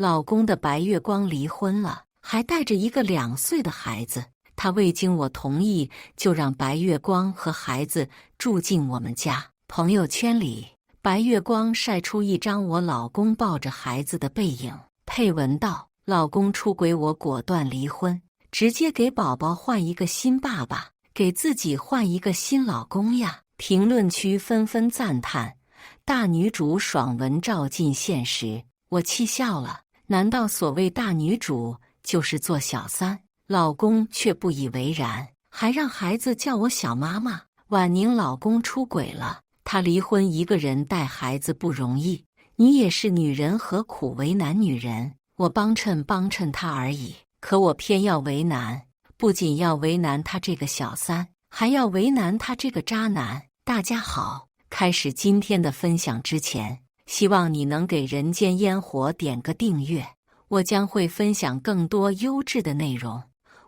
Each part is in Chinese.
老公的白月光离婚了，还带着一个2岁的孩子。他未经我同意，就让白月光和孩子住进我们家。朋友圈里，白月光晒出一张我老公抱着孩子的背影，配文道：“老公出轨，我果断离婚，直接给宝宝换一个新爸爸，给自己换一个新老公呀！”评论区纷纷赞叹：“大女主爽文照进现实。”我气笑了，难道所谓大女主就是做小三？老公却不以为然，还让孩子叫我小妈妈。婉宁老公出轨了，她离婚一个人带孩子不容易，你也是女人，何苦为难女人？我帮衬她而已，可我偏要为难，不仅要为难她这个小三，还要为难她这个渣男。大家好，开始今天的分享之前，希望你能给人间烟火点个订阅，我将会分享更多优质的内容。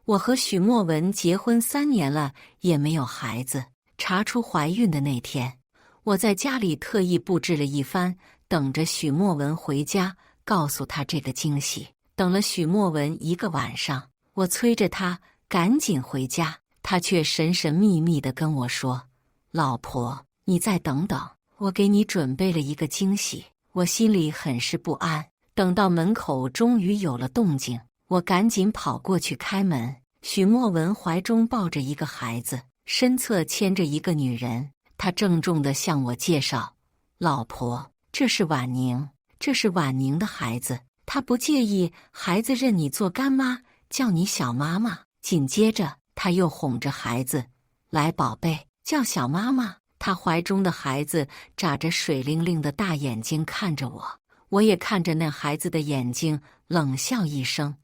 我和许墨文结婚3年了，也没有孩子。查出怀孕的那天，我在家里特意布置了一番，等着许墨文回家，告诉他这个惊喜。等了许墨文1个晚上，我催着他赶紧回家，他却神神秘秘地跟我说：“老婆，你再等等，我给你准备了一个惊喜。”我心里很是不安。等到门口终于有了动静，我赶紧跑过去开门。许墨文怀中抱着一个孩子，身侧牵着一个女人。他郑重地向我介绍：“老婆，这是婉宁，这是婉宁的孩子，她不介意孩子认你做干妈，叫你小妈妈。”紧接着，他又哄着孩子：“来，宝贝，叫小妈妈。”他怀中的孩子眨着水灵灵的大眼睛看着我，我也看着那孩子的眼睛，冷笑一声。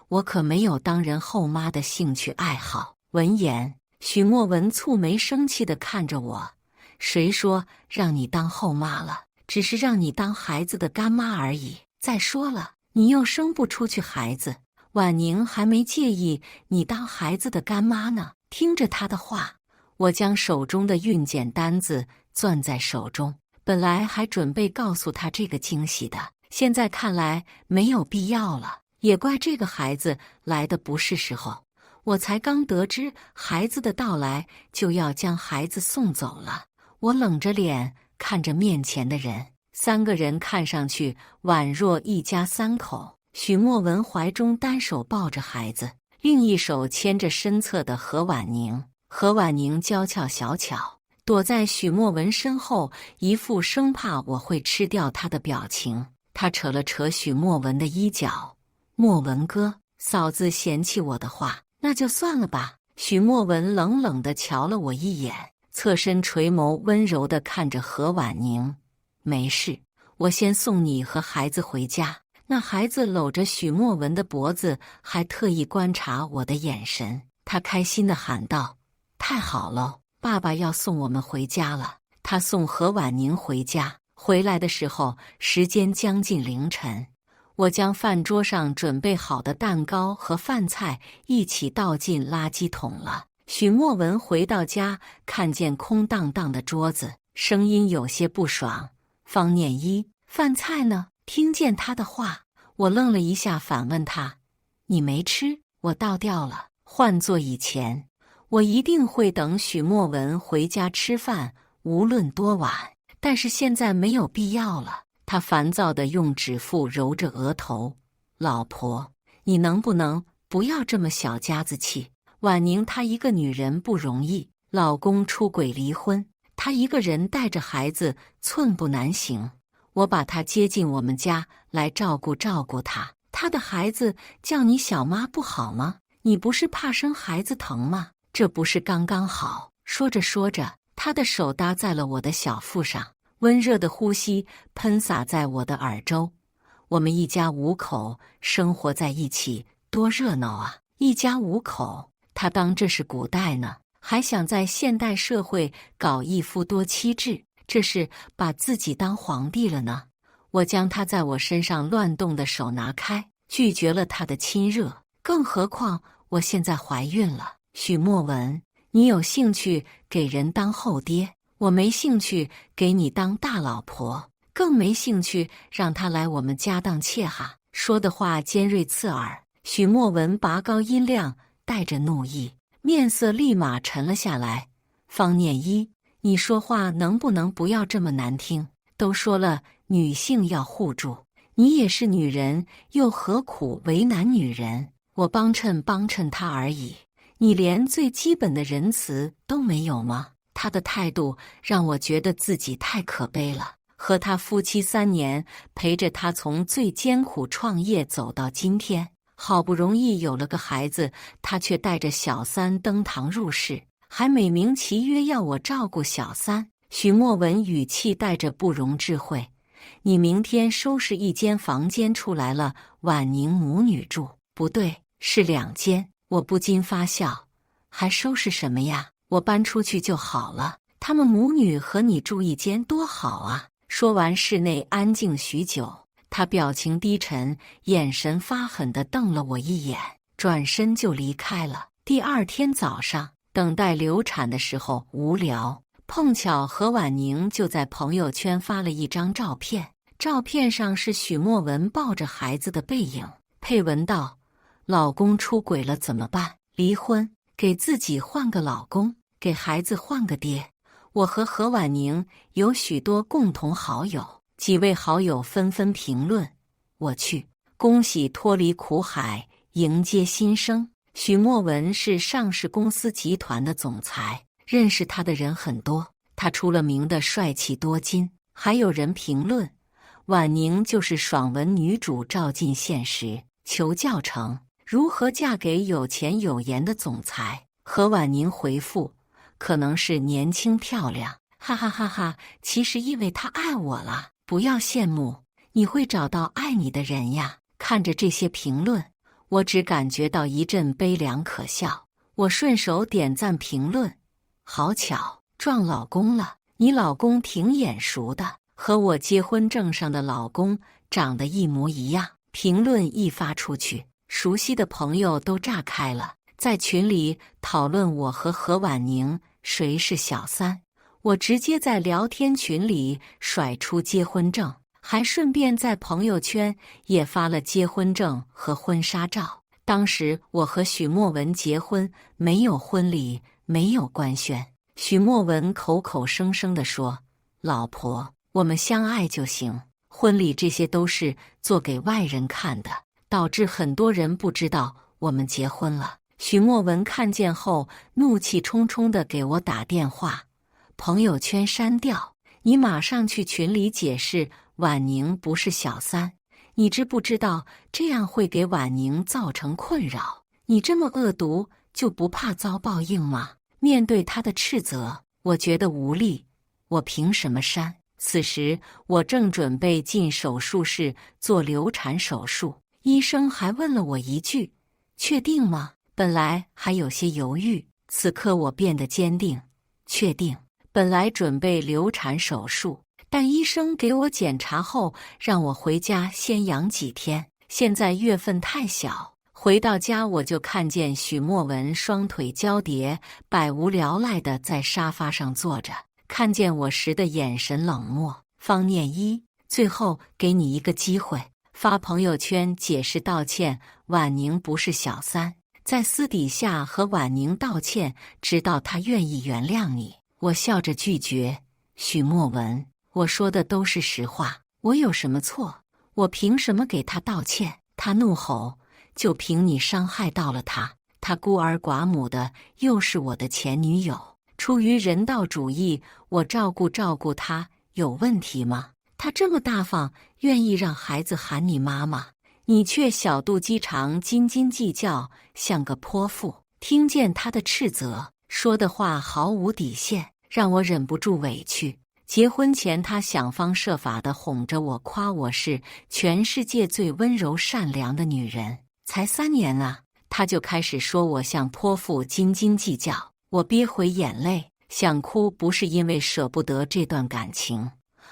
我可没有当人后妈的兴趣爱好。闻言，许墨文蹙眉生气地看着我：“谁说让你当后妈了？只是让你当孩子的干妈而已。再说了，你又生不出去孩子，婉宁还没介意你当孩子的干妈呢。”听着他的话，我将手中的孕检单子攥在手中，本来还准备告诉他这个惊喜的，现在看来没有必要了。也怪这个孩子来的不是时候，我才刚得知孩子的到来，就要将孩子送走了。我冷着脸看着面前的人，3个人看上去宛若一家3口。许墨文怀中单手抱着孩子，另一手牵着身侧的何婉宁。何婉宁娇俏小巧，躲在许墨文身后，一副生怕我会吃掉她的表情。她扯了扯许墨文的衣角：“墨文哥，嫂子嫌弃我的话，那就算了吧。”许墨文冷冷地瞧了我一眼，侧身垂眸，温柔地看着何婉宁：“没事，我先送你和孩子回家。”那孩子搂着许墨文的脖子，还特意观察我的眼神。他开心地喊道：“太好了，爸爸要送我们回家了。”他送何婉宁回家，回来的时候时间将近凌晨。我将饭桌上准备好的蛋糕和饭菜一起倒进垃圾桶了。许墨文回到家，看见空荡荡的桌子，声音有些不爽：“方念一，饭菜呢？”听见他的话，我愣了一下，反问他：“你没吃？”我倒掉了。换做以前，我一定会等许墨文回家吃饭，无论多晚。但是现在没有必要了。他烦躁地用指腹揉着额头：“老婆，你能不能不要这么小家子气？婉宁她一个女人不容易，老公出轨离婚，她一个人带着孩子寸步难行。我把她接进我们家来照顾她，她的孩子叫你小妈不好吗？你不是怕生孩子疼吗？这不是刚刚好？”说着说着，他的手搭在了我的小腹上，温热的呼吸喷洒在我的耳周。我们一家5口生活在一起，多热闹啊！一家5口，他当这是古代呢，还想在现代社会搞一夫多妻制，这是把自己当皇帝了呢。我将他在我身上乱动的手拿开，拒绝了他的亲热。更何况我现在怀孕了。许墨文，你有兴趣给人当后爹，我没兴趣给你当大老婆，更没兴趣让他来我们家当妾哈。说的话尖锐刺耳。许墨文拔高音量，带着怒意，面色立马沉了下来。方念一，你说话能不能不要这么难听？都说了女性要互助，你也是女人，又何苦为难女人？我帮衬她而已，你连最基本的仁慈都没有吗？他的态度让我觉得自己太可悲了。和他夫妻3年，陪着他从最艰苦创业走到今天，好不容易有了个孩子，他却带着小三登堂入室，还美名其曰要我照顾小三。许墨文语气带着不容置喙：你明天收拾一间房间出来了，婉宁母女住。不对，是2间。我不禁发笑，还收拾什么呀？我搬出去就好了，他们母女和你住一间多好啊！说完，室内安静许久，他表情低沉，眼神发狠地瞪了我一眼，转身就离开了。第2天早上，等待流产的时候无聊，碰巧何婉宁就在朋友圈发了一张照片，照片上是许墨文抱着孩子的背影，配文道：老公出轨了怎么办？离婚，给自己换个老公，给孩子换个爹。我和何婉宁有许多共同好友，几位好友纷纷评论：我去，恭喜脱离苦海，迎接新生。许墨文是上市公司集团的总裁，认识他的人很多，他出了名的帅气多金。还有人评论：婉宁就是爽文女主照进现实，求教程，如何嫁给有钱有颜的总裁？何婉宁回复：可能是年轻漂亮，哈哈哈哈！其实因为他爱我了，不要羡慕，你会找到爱你的人呀。看着这些评论，我只感觉到一阵悲凉可笑。我顺手点赞评论：好巧，撞老公了！你老公挺眼熟的，和我结婚证上的老公长得一模一样。评论一发出去，熟悉的朋友都炸开了。在群里讨论我和何婉宁谁是小三，我直接在聊天群里甩出结婚证，还顺便在朋友圈也发了结婚证和婚纱照。当时我和许墨文结婚，没有婚礼，没有官宣。许墨文口口声声地说：老婆，我们相爱就行，婚礼这些都是做给外人看的，导致很多人不知道我们结婚了。许墨文看见后，怒气冲冲地给我打电话，朋友圈删掉，你马上去群里解释婉宁不是小三，你知不知道这样会给婉宁造成困扰？你这么恶毒，就不怕遭报应吗？面对他的斥责，我觉得无力，我凭什么删？此时我正准备进手术室做流产手术，医生还问了我一句：确定吗？本来还有些犹豫，此刻我变得坚定，确定。本来准备流产手术，但医生给我检查后，让我回家先养几天。现在月份太小，回到家我就看见许墨文双腿交叠，百无聊赖地在沙发上坐着，看见我时的眼神冷漠。方念一，最后给你一个机会，发朋友圈解释道歉，婉宁不是小三。在私底下和婉宁道歉，直到她愿意原谅你。我笑着拒绝：许墨文，我说的都是实话，我有什么错？我凭什么给她道歉？她怒吼：就凭你伤害到了她，她孤儿寡母的，又是我的前女友，出于人道主义，我照顾她，有问题吗？她这么大方，愿意让孩子喊你妈妈，你却小肚鸡肠，斤斤计较，像个泼妇。听见他的斥责，说的话毫无底线，让我忍不住委屈。结婚前，他想方设法地哄着我，夸我是全世界最温柔善良的女人。才3年啊，他就开始说我像泼妇，斤斤计较。我憋回眼泪，想哭，不是因为舍不得这段感情，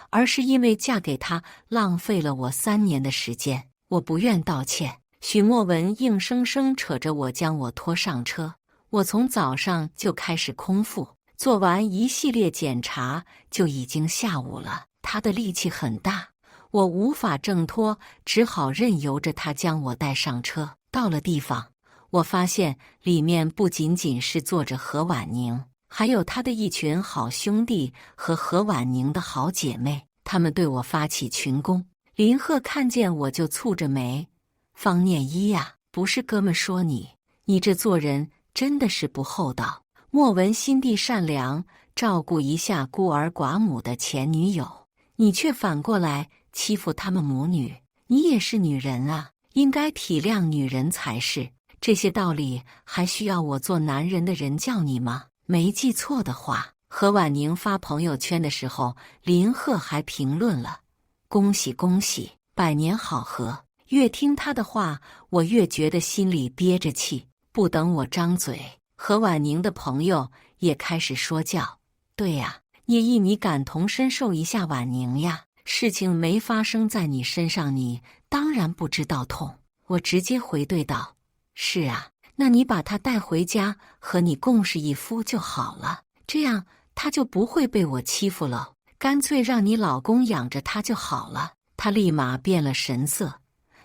而是因为嫁给他浪费了我3年的时间。我不愿道歉。许墨文硬生生扯着我将我拖上车。我从早上就开始空腹，做完一系列检查就已经下午了。他的力气很大，我无法挣脱，只好任由着他将我带上车。到了地方，我发现里面不仅仅是坐着何婉宁，还有他的一群好兄弟和何婉宁的好姐妹，他们对我发起群攻。林鹤看见我就蹙着眉：“方念一呀，不是哥们说你这做人真的是不厚道。莫文心地善良，照顾一下孤儿寡母的前女友，你却反过来欺负他们母女。你也是女人啊，应该体谅女人才是。这些道理还需要我做男人的人教你吗？”没记错的话，何婉宁发朋友圈的时候，林鹤还评论了：“恭喜恭喜，百年好合。”越听他的话，我越觉得心里憋着气。不等我张嘴，何婉宁的朋友也开始说教：“对呀，聂毅，你感同身受一下婉宁呀。事情没发生在你身上，你当然不知道痛。”我直接回怼道：“是啊，那你把他带回家和你共侍一夫就好了，这样他就不会被我欺负了。干脆让你老公养着他就好了。”他立马变了神色：“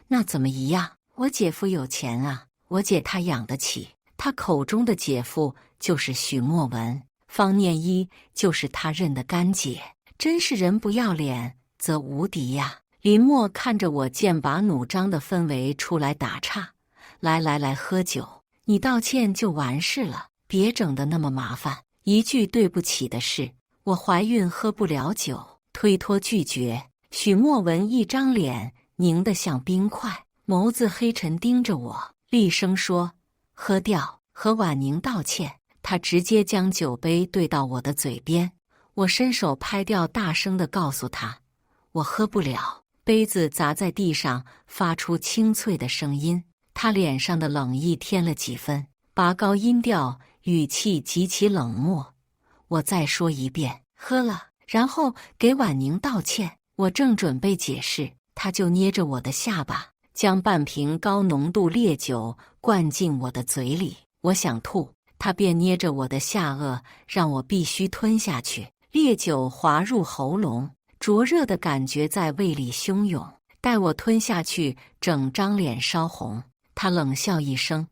那怎么一样？我姐夫有钱啊，我姐他养得起。他口中的姐夫就是许墨文，方念一就是他认的干姐，真是人不要脸则无敌呀。”林默看着我剑拔弩张的氛围出来打岔：“来，喝酒，你道歉就完事了，别整得那么麻烦。一句对不起的事，我怀孕喝不了酒。”推脱拒绝。许墨文一张脸凝得像冰块，眸子黑沉盯着我，厉声说：“喝掉。”和婉宁道歉。他直接将酒杯对到我的嘴边，我伸手拍掉，大声地告诉他：“我喝不了。”杯子砸在地上，发出清脆的声音。他脸上的冷意添了几分，拔高音调，语气极其冷漠：“我再说一遍，喝了，然后给婉宁道歉。”我正准备解释，他就捏着我的下巴，将半瓶高浓度烈酒灌进我的嘴里。我想吐，他便捏着我的下颚，让我必须吞下去。烈酒滑入喉咙，灼热的感觉在胃里汹涌。待我吞下去，整张脸烧红。他冷笑一声：“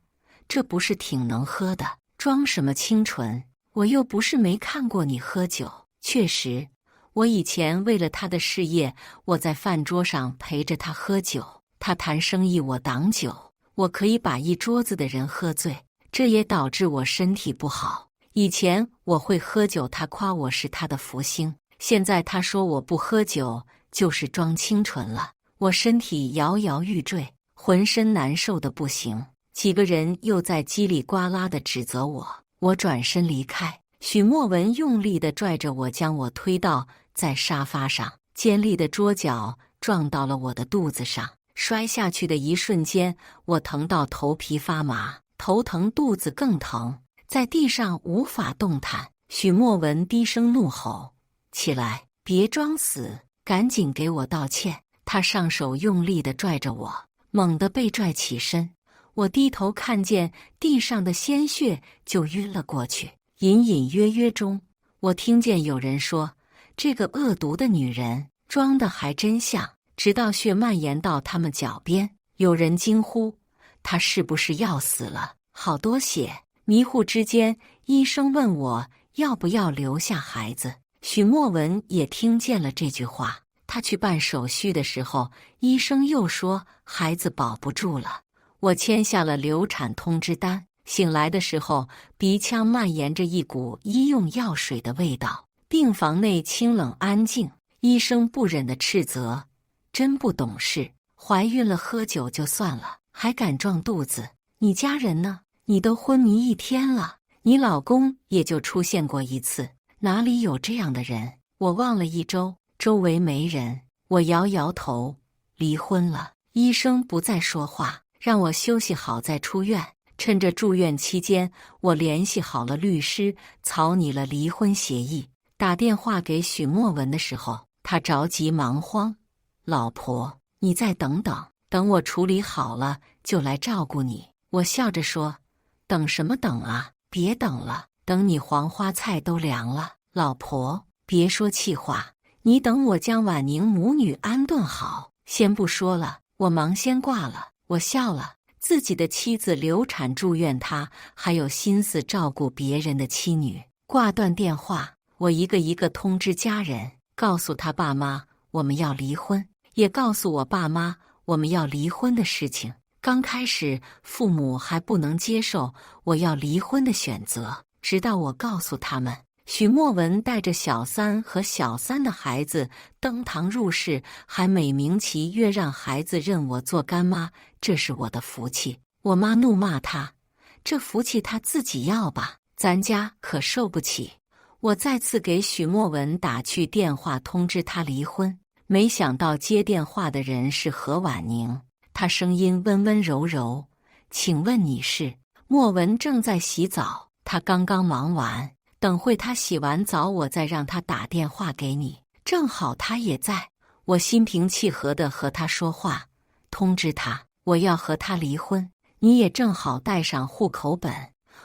这不是挺能喝的，装什么清纯？我又不是没看过你喝酒。确实，我以前为了他的事业，我在饭桌上陪着他喝酒。他谈生意，我挡酒，我可以把一桌子的人喝醉，这也导致我身体不好。以前我会喝酒，他夸我是他的福星，现在他说我不喝酒就是装清纯了。我身体摇摇欲坠，浑身难受的不行。几个人又在叽里呱啦地指责我，我转身离开。许墨文用力地拽着我，将我推倒在沙发上，尖利的桌角撞到了我的肚子上。摔下去的一瞬间，我疼到头皮发麻，头疼肚子更疼，在地上无法动弹。许墨文低声怒吼：“起来，别装死，赶紧给我道歉！”他上手用力地拽着我，猛地被拽起身。我低头看见地上的鲜血，就晕了过去。隐隐约约中，我听见有人说：“这个恶毒的女人，装的还真像。”直到血蔓延到他们脚边，有人惊呼：“她是不是要死了？好多血！”迷糊之间，医生问我要不要留下孩子。许墨文也听见了这句话。他去办手续的时候，医生又说孩子保不住了。我签下了流产通知单。醒来的时候，鼻腔蔓延着一股医用药水的味道。病房内清冷安静，医生不忍地斥责：“真不懂事，怀孕了喝酒就算了，还敢撞肚子！你家人呢？你都昏迷一天了，你老公也就出现过一次，哪里有这样的人？”我望了一周，周围没人。我摇摇头：“离婚了。”医生不再说话，让我休息好再出院。趁着住院期间，我联系好了律师，草拟了离婚协议。打电话给许墨文的时候，他着急忙慌：“老婆，你再等等，等我处理好了就来照顾你。”我笑着说：“等什么等啊？别等了，等你黄花菜都凉了。”老婆，别说气话，你等我将婉宁母女安顿好，先不说了，我忙先挂了。我笑了，自己的妻子流产住院，他还有心思照顾别人的妻女。挂断电话，我一个一个通知家人，告诉他爸妈我们要离婚，也告诉我爸妈我们要离婚的事情。刚开始父母还不能接受我要离婚的选择，直到我告诉他们，许墨文带着小三和小三的孩子登堂入室，还美名其曰让孩子认我做干妈，这是我的福气。我妈怒骂他，这福气他自己要吧，咱家可受不起。我再次给许墨文打去电话通知他离婚，没想到接电话的人是何婉宁，她声音温温柔柔，请问你是？墨文正在洗澡，她刚刚忙完，等会她洗完澡我再让她打电话给你，正好她也在。我心平气和地和她说话，通知她我要和她离婚，你也正好带上户口本，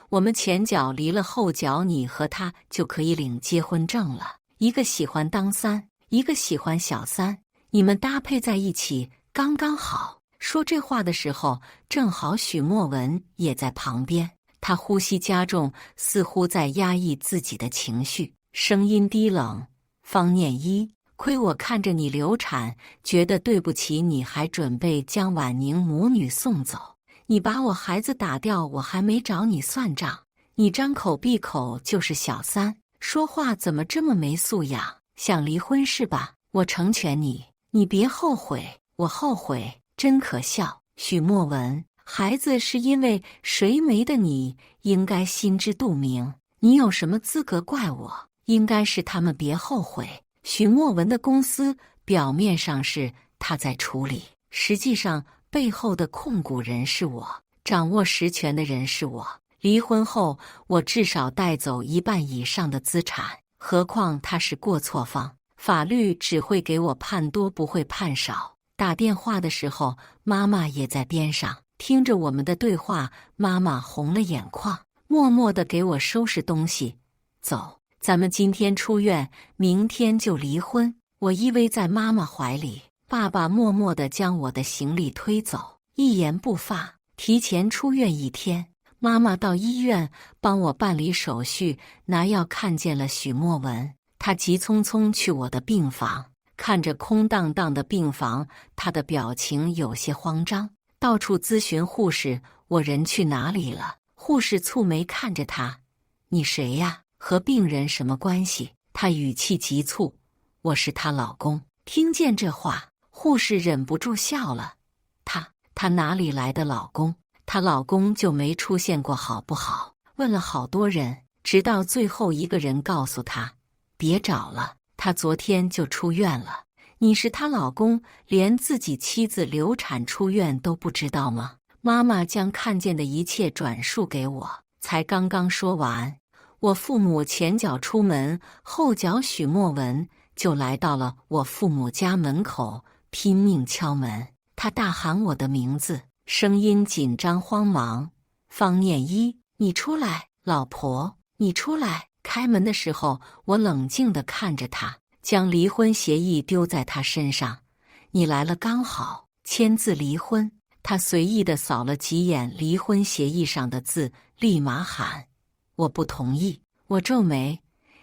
我们前脚离了，后脚你和他就可以领结婚证了。一个喜欢当三，一个喜欢小三，你们搭配在一起刚刚好。说这话的时候，正好许墨文也在旁边，他呼吸加重，似乎在压抑自己的情绪，声音低冷：方念一，亏我看着你流产，觉得对不起你，还准备将婉宁母女送走。你把我孩子打掉，我还没找你算账，你张口闭口就是小三，说话怎么这么没素养？想离婚是吧？我成全你，你别后悔。我后悔，真可笑。许墨文，孩子是因为谁没的，你应该心知肚明，你有什么资格怪我？应该是他们，别后悔。许墨文的公司表面上是他在处理，实际上背后的控股人是我，掌握实权的人是我。离婚后，我至少带走1半以上的资产，何况他是过错方，法律只会给我判多，不会判少。打电话的时候，妈妈也在边上，听着我们的对话，妈妈红了眼眶，默默地给我收拾东西。走，咱们今天出院，明天就离婚。我依偎在妈妈怀里，爸爸默默地将我的行李推走，一言不发。提前出院1天，妈妈到医院帮我办理手续，拿药，看见了许墨文。她急匆匆去我的病房，看着空荡荡的病房，她的表情有些慌张，到处咨询护士，我人去哪里了？护士蹙眉看着她，你谁呀？和病人什么关系？她语气急促，我是她老公。听见这话，护士忍不住笑了。她哪里来的老公？她老公就没出现过好不好？问了好多人，直到最后一个人告诉她，别找了，她昨天就出院了。你是她老公，连自己妻子流产出院都不知道吗？妈妈将看见的一切转述给我，才刚刚说完，我父母前脚出门，后脚许墨文就来到了我父母家门口，拼命敲门。他大喊我的名字，声音紧张慌忙：方念一，你出来！老婆，你出来！开门的时候，我冷静地看着他，将离婚协议丢在他身上。你来了刚好，签字离婚。他随意地扫了几眼离婚协议上的字，立马喊：我不同意！我皱眉：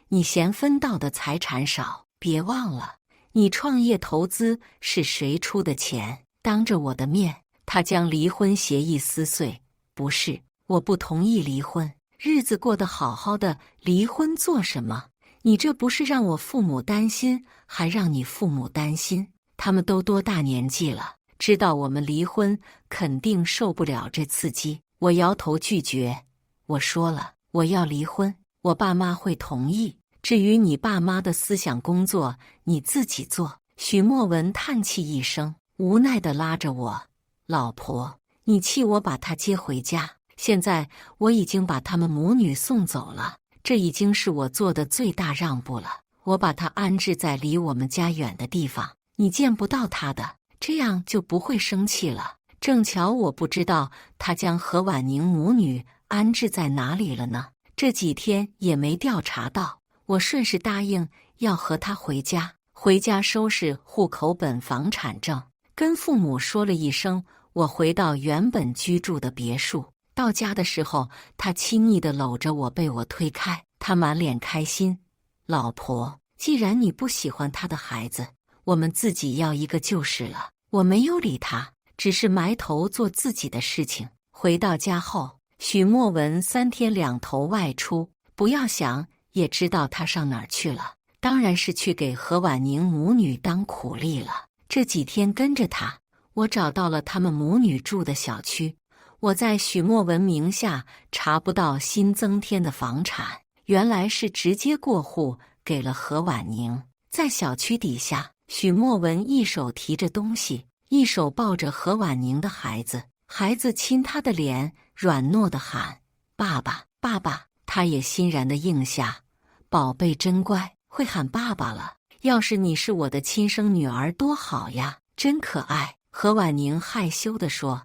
你嫌分到的财产少？别忘了，你创业投资是谁出的钱？当着我的面，他将离婚协议撕碎。不是，我不同意离婚，日子过得好好的，离婚做什么？你这不是让我父母担心，还让你父母担心。他们都多大年纪了，知道我们离婚肯定受不了这刺激。我摇头拒绝。我说了，我要离婚，我爸妈会同意。至于你爸妈的思想工作，你自己做。许墨文叹气一声，无奈地拉着我：老婆，你气我把她接回家，现在我已经把他们母女送走了，这已经是我做的最大让步了。我把她安置在离我们家远的地方，你见不到她的，这样就不会生气了。正巧我不知道她将何婉宁母女安置在哪里了呢，这几天也没调查到。我顺势答应要和她回家。回家收拾户口本、房产证，跟父母说了一声，我回到原本居住的别墅。到家的时候，他亲昵地搂着我，被我推开，他满脸开心。老婆，既然你不喜欢他的孩子，我们自己要一个就是了。我没有理他，只是埋头做自己的事情。回到家后，许墨文3天2头外出，不要想也知道他上哪儿去了，当然是去给何婉宁母女当苦力了。这几天跟着他，我找到了他们母女住的小区。我在许墨文名下查不到新增添的房产，原来是直接过户给了何婉宁。在小区底下，许墨文一手提着东西，一手抱着何婉宁的孩子，孩子亲他的脸，软糯地喊：“爸爸，爸爸。”他也欣然地应下：“宝贝真乖，会喊爸爸了。要是你是我的亲生女儿多好呀，真可爱。”何婉宁害羞地说：“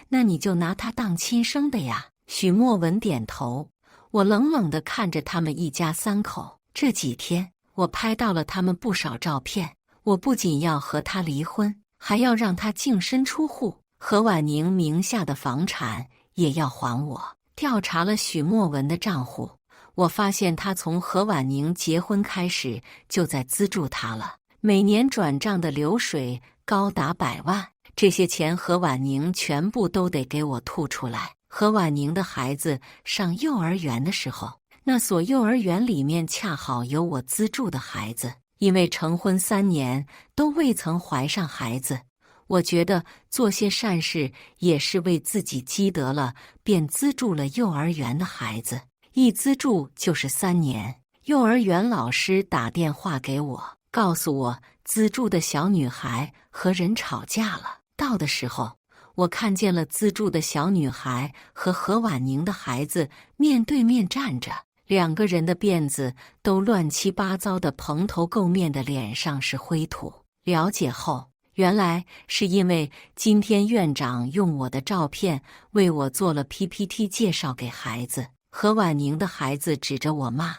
那你就拿他当亲生的呀。”许墨文点头。我冷冷地看着他们一家3口。这几天，我拍到了他们不少照片。我不仅要和他离婚，还要让他净身出户，何婉宁名下的房产也要还我。调查了许墨文的账户，我发现他从何婉宁结婚开始就在资助他了，每年转账的流水高达100万。这些钱何婉宁全部都得给我吐出来。何婉宁的孩子上幼儿园的时候，那所幼儿园里面恰好有我资助的孩子，因为成婚3年都未曾怀上孩子，我觉得做些善事也是为自己积德了，便资助了幼儿园的孩子。一资助就是3年。幼儿园老师打电话给我，告诉我资助的小女孩和人吵架了。到的时候，我看见了资助的小女孩和何婉宁的孩子面对面站着，2个人的辫子都乱七八糟的，蓬头垢面的脸上是灰土。了解后，原来是因为今天院长用我的照片为我做了 PPT 介绍给孩子。何婉宁的孩子指着我骂：“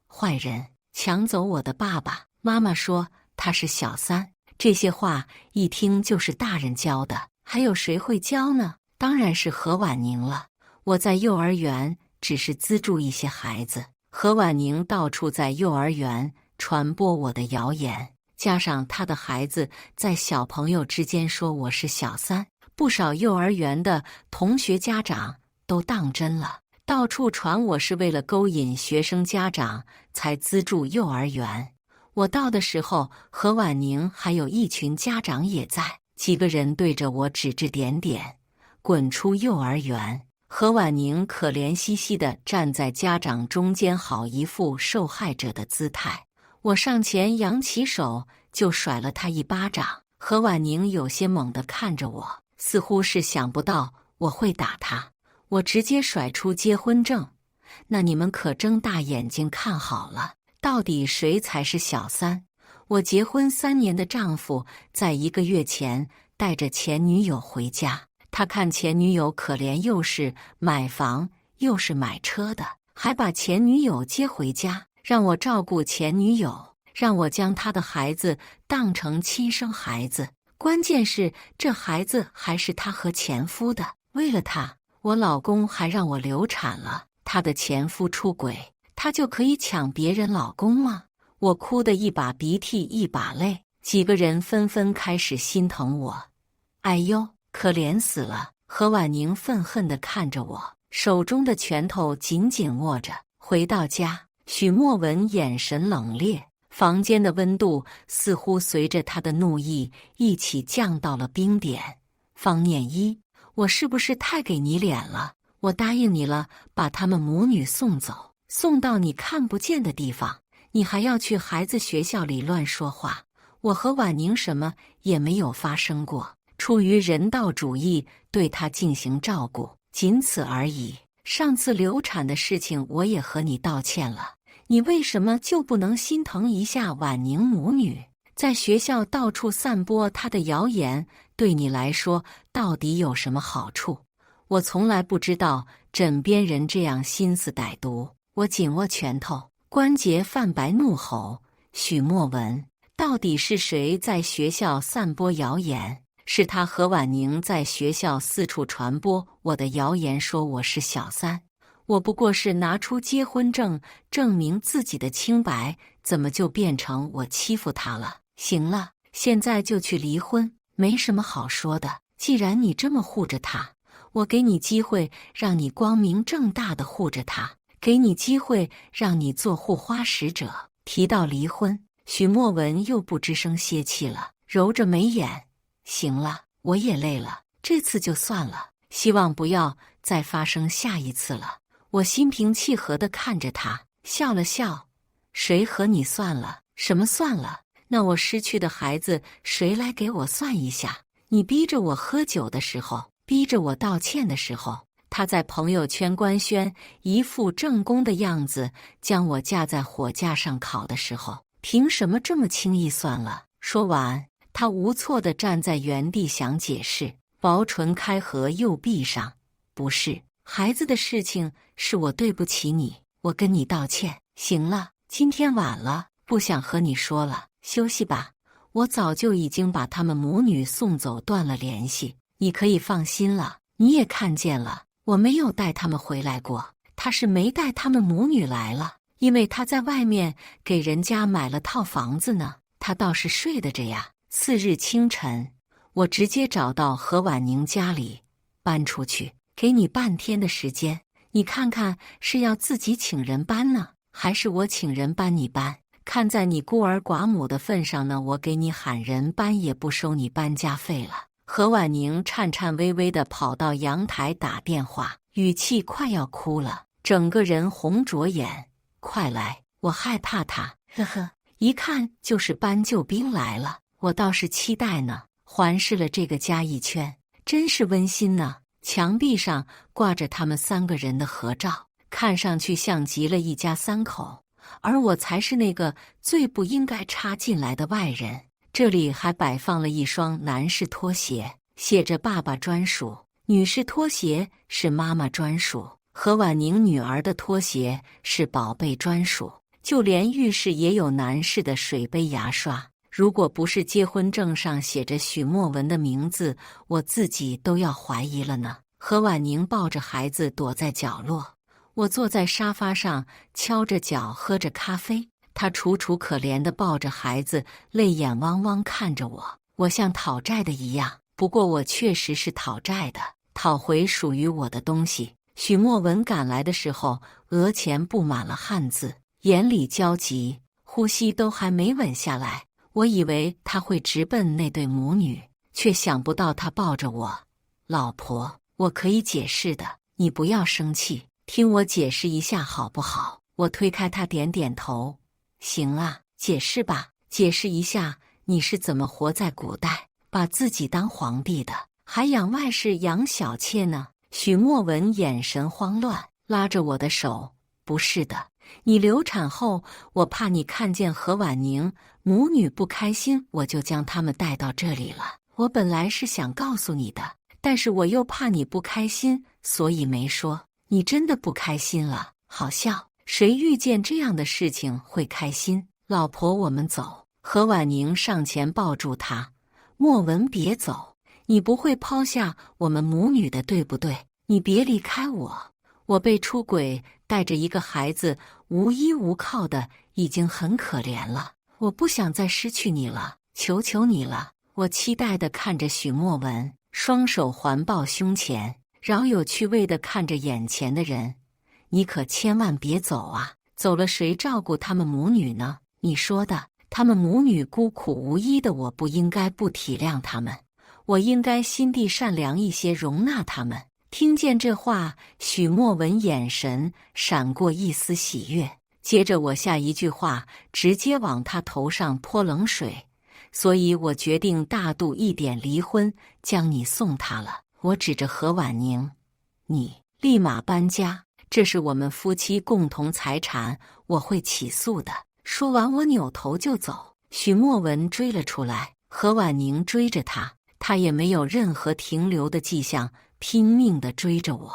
坏人，抢走我的爸爸！”妈妈说他是小三。这些话一听就是大人教的，还有谁会教呢？当然是何婉宁了。我在幼儿园只是资助一些孩子，何婉宁到处在幼儿园传播我的谣言，加上他的孩子在小朋友之间说我是小三，不少幼儿园的同学家长都当真了，到处传我是为了勾引学生家长才资助幼儿园。我到的时候，何婉宁还有一群家长也在，几个人对着我指指点点：“滚出幼儿园！”何婉宁可怜兮兮地站在家长中间，好一副受害者的姿态。我上前扬起手就甩了他一巴掌。何婉宁有些懵地看着我，似乎是想不到我会打他。我直接甩出结婚证：“那你们可睁大眼睛看好了，到底谁才是小三？”我结婚3年的丈夫在1个月前带着前女友回家，他看前女友可怜，又是买房又是买车的，还把前女友接回家，让我照顾前女友，让我将他的孩子当成亲生孩子。关键是这孩子还是他和前夫的。为了他，我老公还让我流产了。他的前夫出轨，他就可以抢别人老公吗？我哭得一把鼻涕一把泪，几个人纷纷开始心疼我。哎呦，可怜死了！何婉宁愤恨地看着我，手中的拳头紧紧握着。回到家，许墨文眼神冷冽，房间的温度似乎随着他的怒意一起降到了冰点。方念一，我是不是太给你脸了？我答应你了，把他们母女送走，送到你看不见的地方，你还要去孩子学校里乱说话。我和婉宁什么也没有发生过，出于人道主义对她进行照顾，仅此而已。上次流产的事情我也和你道歉了，你为什么就不能心疼一下婉宁母女？在学校到处散播她的谣言，对你来说到底有什么好处？我从来不知道枕边人这样心思歹毒。我紧握拳头，关节泛白，怒吼：“许墨文，到底是谁在学校散播谣言？是他何婉宁在学校四处传播我的谣言，说我是小三。我不过是拿出结婚证证明自己的清白，怎么就变成我欺负他了？行了，现在就去离婚，没什么好说的。既然你这么护着他，我给你机会，让你光明正大的护着他，给你机会让你做护花使者。提到离婚，许墨文又不吱声泄气了，揉着眉眼。行了，我也累了，这次就算了，希望不要再发生下一次了。我心平气和地看着他，笑了笑。谁和你算了？什么算了？那我失去的孩子，谁来给我算一下？你逼着我喝酒的时候，逼着我道歉的时候，他在朋友圈官宣一副正宫的样子，将我架在火架上烤的时候，凭什么这么轻易算了？说完，他无措地站在原地想解释，薄唇开合又闭上。不是，孩子的事情是我对不起你，我跟你道歉。行了，今天晚了，不想和你说了，休息吧。我早就已经把他们母女送走，断了联系，你可以放心了。你也看见了，我没有带他们回来过，他是没带他们母女来了，因为他在外面给人家买了套房子呢，他倒是睡得着呀。次日清晨，我直接找到何婉宁家里，搬出去，给你半天的时间，你看看是要自己请人搬呢，还是我请人搬你搬？看在你孤儿寡母的份上呢，我给你喊人搬也不收你搬家费了。何婉宁颤颤巍巍地跑到阳台打电话，语气快要哭了，整个人红着眼。快来，我害怕他，呵呵，一看就是搬救兵来了，我倒是期待呢。环视了这个家一圈，真是温馨呢。墙壁上挂着他们3个人的合照，看上去像极了一家3口。而我才是那个最不应该插进来的外人。这里还摆放了一双男士拖鞋，写着爸爸专属，女士拖鞋是妈妈专属，何婉宁女儿的拖鞋是宝贝专属，就连浴室也有男士的水杯牙刷。如果不是结婚证上写着许墨文的名字，我自己都要怀疑了呢。何婉宁抱着孩子躲在角落，我坐在沙发上敲着脚喝着咖啡，他楚楚可怜地抱着孩子，泪眼汪汪看着我。我像讨债的一样，不过我确实是讨债的，讨回属于我的东西。许墨文赶来的时候，额前布满了汗渍，眼里焦急，呼吸都还没稳下来。我以为他会直奔那对母女，却想不到他抱着我。老婆，我可以解释的，你不要生气，听我解释一下好不好？我推开他，点点头。行啊，解释吧，解释一下你是怎么活在古代，把自己当皇帝的，还养外室养小妾呢？许墨文眼神慌乱，拉着我的手。不是的，你流产后，我怕你看见何婉宁母女不开心，我就将他们带到这里了。我本来是想告诉你的，但是我又怕你不开心，所以没说。你真的不开心了？好笑，谁遇见这样的事情会开心？老婆，我们走。何婉宁上前抱住他。墨文，别走，你不会抛下我们母女的，对不对？你别离开我。我被出轨，带着一个孩子，无依无靠的，已经很可怜了。我不想再失去你了，求求你了。我期待地看着许墨文，双手环抱胸前，饶有趣味地看着眼前的人。你可千万别走啊！走了谁照顾他们母女呢？你说的，他们母女孤苦无依的，我不应该不体谅他们，我应该心地善良一些，容纳他们。听见这话，许墨文眼神闪过一丝喜悦，接着我下一句话直接往他头上泼冷水。所以我决定大度一点，离婚，将你送他了。我指着何婉宁，你立马搬家，这是我们夫妻共同财产，我会起诉的。说完，我扭头就走。许墨文追了出来，何婉宁追着他，他也没有任何停留的迹象，拼命地追着我。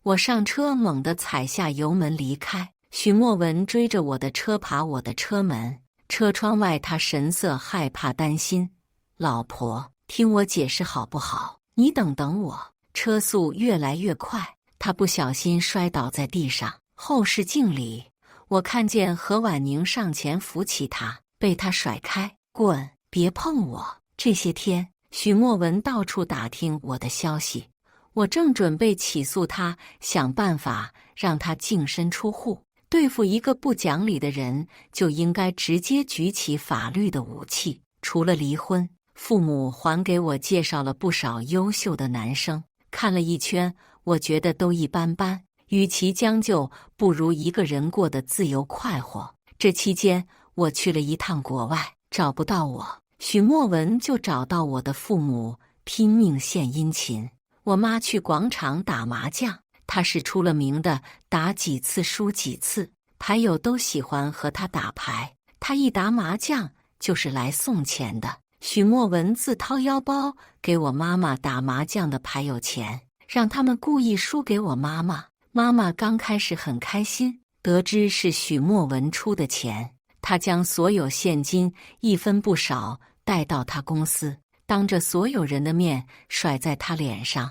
我上车，猛地踩下油门离开。许墨文追着我的车，爬我的车门，车窗外，他神色害怕担心。老婆，听我解释好不好？你等我。车速越来越快，他不小心摔倒在地上。后视镜里，我看见何婉宁上前扶起他，被他甩开。滚，别碰我！这些天，许墨文到处打听我的消息，我正准备起诉他，想办法让他净身出户。对付一个不讲理的人，就应该直接举起法律的武器。除了离婚，父母还给我介绍了不少优秀的男生，看了一圈，我觉得都一般般。与其将就，不如一个人过得自由快活。这期间，我去了一趟国外，找不到我，许墨文就找到我的父母，拼命献殷勤。我妈去广场打麻将，她是出了名的打几次输几次，牌友都喜欢和她打牌。她一打麻将就是来送钱的。许墨文自掏腰包给我妈妈打麻将的牌友钱，让他们故意输给我妈妈。妈妈刚开始很开心，得知是许墨文出的钱，她将所有现金一分不少带到她公司，当着所有人的面甩在她脸上。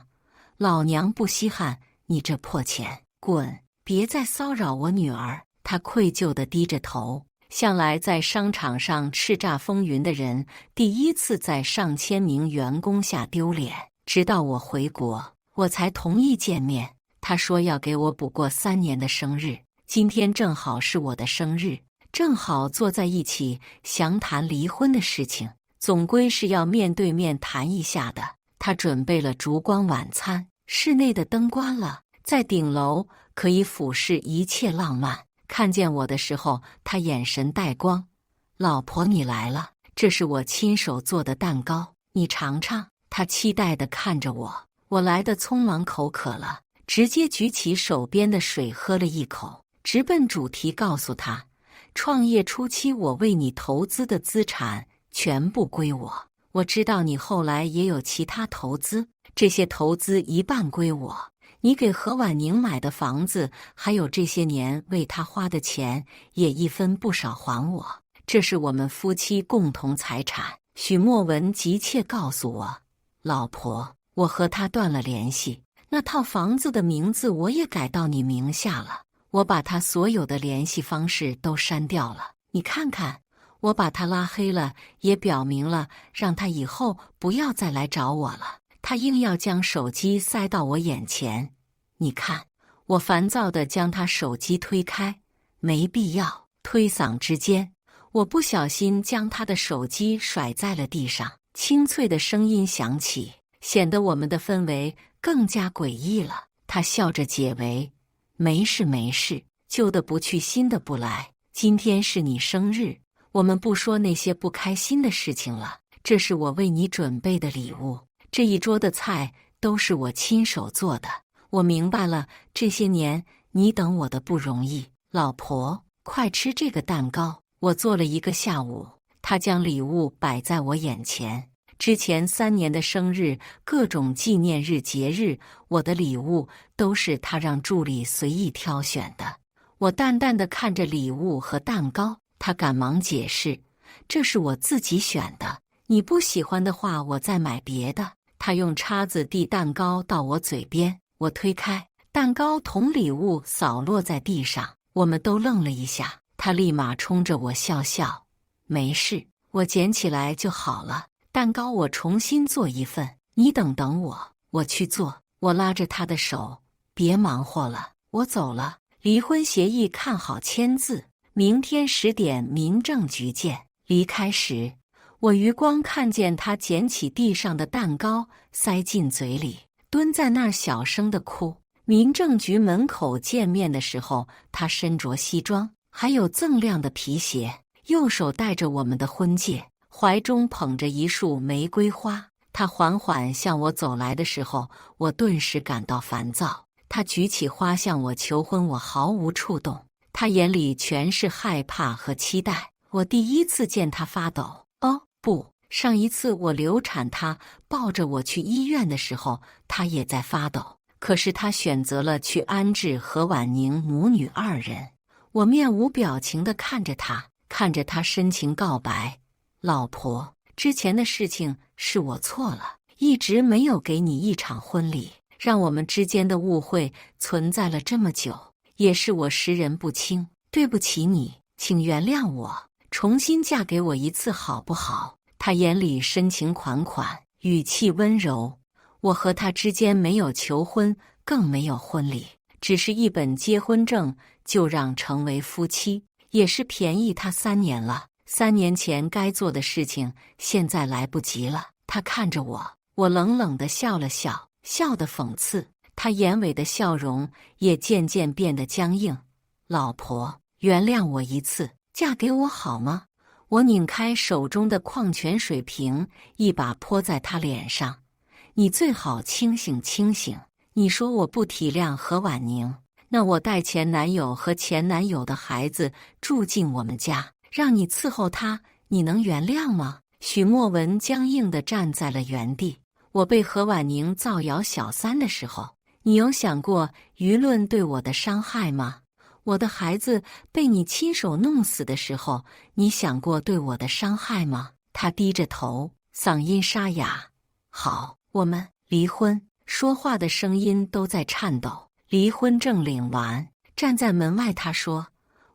老娘不稀罕你这破钱，滚！别再骚扰我女儿。她愧疚地低着头。向来在商场上叱咤风云的人，第一次在上千名员工下丢脸。直到我回国，我才同意见面。他说要给我补过3年的生日，今天正好是我的生日，正好坐在一起详谈离婚的事情，总归是要面对面谈一下的。他准备了烛光晚餐，室内的灯关了，在顶楼可以俯视一切浪漫。看见我的时候，他眼神带光。老婆，你来了，这是我亲手做的蛋糕，你尝尝。他期待地看着我，我来得匆忙，口渴了，直接举起手边的水喝了一口，直奔主题告诉他，创业初期我为你投资的资产全部归我。我知道你后来也有其他投资，这些投资一半归我。你给何婉宁买的房子，还有这些年为她花的钱，也一分不少还我。这是我们夫妻共同财产。许墨文急切告诉我，老婆，我和他断了联系，那套房子的名字我也改到你名下了，我把他所有的联系方式都删掉了。你看看，我把他拉黑了，也表明了让他以后不要再来找我了。他硬要将手机塞到我眼前，你看，我烦躁地将他手机推开，没必要。推搡之间，我不小心将他的手机甩在了地上，清脆的声音响起，显得我们的氛围更加诡异了。他笑着解围，没事没事，旧的不去，新的不来。今天是你生日，我们不说那些不开心的事情了，这是我为你准备的礼物。这一桌的菜都是我亲手做的，我明白了这些年你等我的不容易。老婆，快吃这个蛋糕，我做了1个下午。他将礼物摆在我眼前，之前3年的生日、各种纪念日、节日，我的礼物都是他让助理随意挑选的。我淡淡地看着礼物和蛋糕，他赶忙解释，这是我自己选的，你不喜欢的话我再买别的。他用叉子递蛋糕到我嘴边，我推开，蛋糕同礼物扫落在地上，我们都愣了一下。他立马冲着我笑笑，没事，我捡起来就好了。蛋糕我重新做1份，你等我，我去做。我拉着他的手，别忙活了，我走了。离婚协议看好签字，明天10点民政局见。离开时，我余光看见他捡起地上的蛋糕塞进嘴里，蹲在那儿小声地哭。民政局门口见面的时候，他身着西装，还有锃亮的皮鞋，右手戴着我们的婚戒，怀中捧着一束玫瑰花。他缓缓向我走来的时候，我顿时感到烦躁。他举起花向我求婚，我毫无触动，他眼里全是害怕和期待。我第一次见他发抖。哦，不，上一次我流产，他抱着我去医院的时候，他也在发抖。可是他选择了去安置何婉宁母女2人。我面无表情地看着他，看着他深情告白：老婆，之前的事情是我错了，一直没有给你一场婚礼，让我们之间的误会存在了这么久，也是我识人不清，对不起你，请原谅我，重新嫁给我一次好不好？他眼里深情款款，语气温柔。我和他之间没有求婚，更没有婚礼，只是一本结婚证，就让成为夫妻，也是便宜他3年了。3年前该做的事情，现在来不及了。他看着我，我冷冷地笑了笑，笑得讽刺。他眼尾的笑容也渐渐变得僵硬。老婆，原谅我一次，嫁给我好吗？我拧开手中的矿泉水瓶，一把泼在他脸上。你最好清醒清醒！你说我不体谅何婉宁，那我带前男友和前男友的孩子住进我们家，让你伺候他，你能原谅吗？许墨文僵硬地站在了原地。我被何婉宁造谣小三的时候，你有想过舆论对我的伤害吗？我的孩子被你亲手弄死的时候，你想过对我的伤害吗？他低着头，嗓音沙哑。好，我们离婚。说话的声音都在颤抖。离婚证领完，站在门外，他说：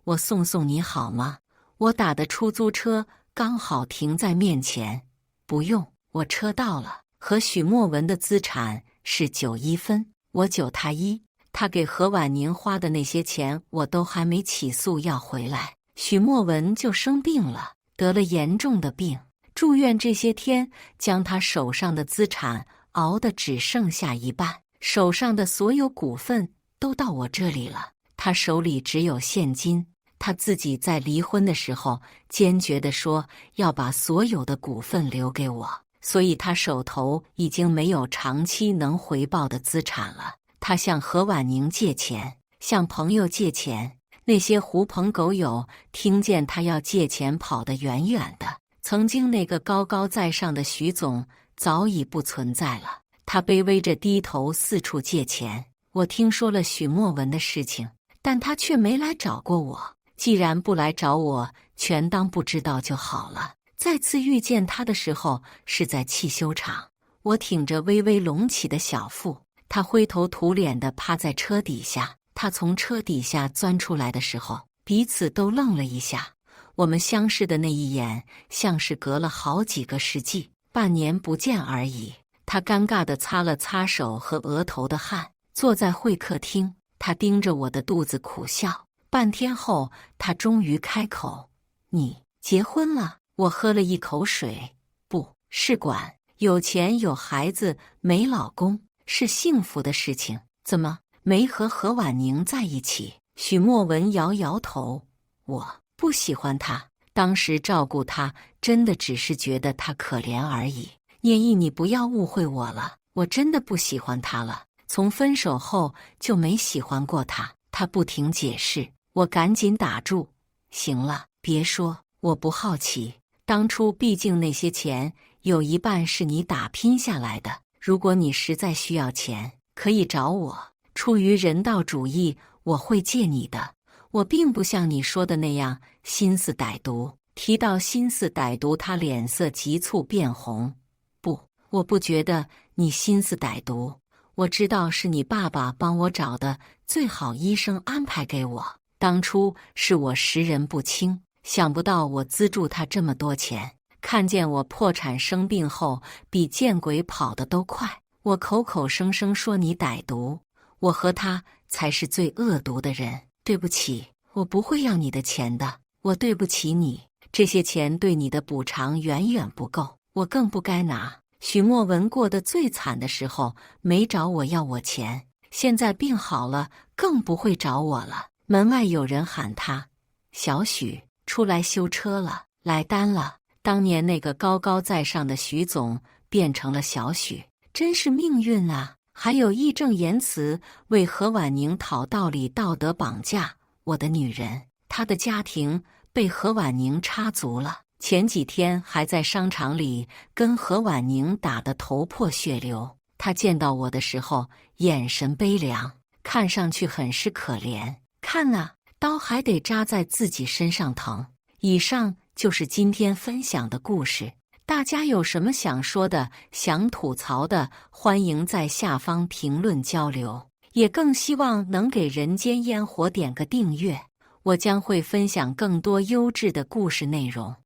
我送你好吗？我打的出租车刚好停在面前。不用，我车到了。和许墨文的资产是91分，我9他1。他给何婉宁花的那些钱，我都还没起诉要回来，许墨文就生病了，得了严重的病，住院这些天，将他手上的资产熬得只剩下一半，手上的所有股份都到我这里了，他手里只有现金。他自己在离婚的时候坚决地说要把所有的股份留给我，所以他手头已经没有长期能回报的资产了。他向何婉宁借钱，向朋友借钱，那些狐朋狗友听见他要借钱跑得远远的。曾经那个高高在上的徐总早已不存在了，他卑微着低头四处借钱。我听说了许墨文的事情，但他却没来找过我。既然不来找我，全当不知道就好了。再次遇见他的时候是在汽修厂，我挺着微微隆起的小腹，他灰头土脸地趴在车底下。他从车底下钻出来的时候，彼此都愣了一下。我们相视的那一眼，像是隔了好几个世纪，半年不见而已。他尴尬地擦了擦手和额头的汗，坐在会客厅，他盯着我的肚子苦笑。半天后，他终于开口：你结婚了？我喝了一口水。不是，管有钱有孩子没老公是幸福的事情，怎么没和何婉宁在一起？许墨文摇摇头，我不喜欢她，当时照顾她真的只是觉得她可怜而已。聂毅，你不要误会我了，我真的不喜欢她了，从分手后就没喜欢过她。她不停解释，我赶紧打住，行了，别说，我不好奇。当初毕竟那些钱有一半是你打拼下来的，如果你实在需要钱，可以找我，出于人道主义，我会借你的。我并不像你说的那样心思歹毒。提到心思歹毒，他脸色急促变红。不，我不觉得你心思歹毒，我知道是你爸爸帮我找的最好医生安排给我。当初是我识人不清，想不到我资助他这么多钱，看见我破产生病后，比见鬼跑得都快。我口口声声说你歹毒，我和他才是最恶毒的人。对不起，我不会要你的钱的，我对不起你，这些钱对你的补偿远远不够，我更不该拿。许墨文过得最惨的时候没找我要我钱，现在病好了更不会找我了。门外有人喊他：小许，出来修车了，来单了。当年那个高高在上的徐总变成了小许，真是命运啊！还有义正言辞为何婉宁讨道理，道德绑架我的女人。她的家庭被何婉宁插足了，前几天还在商场里跟何婉宁打得头破血流。她见到我的时候眼神悲凉，看上去很是可怜。看啊，刀还得扎在自己身上疼。以上就是今天分享的故事。大家有什么想说的、想吐槽的，欢迎在下方评论交流。也更希望能给人间烟火点个订阅，我将会分享更多优质的故事内容。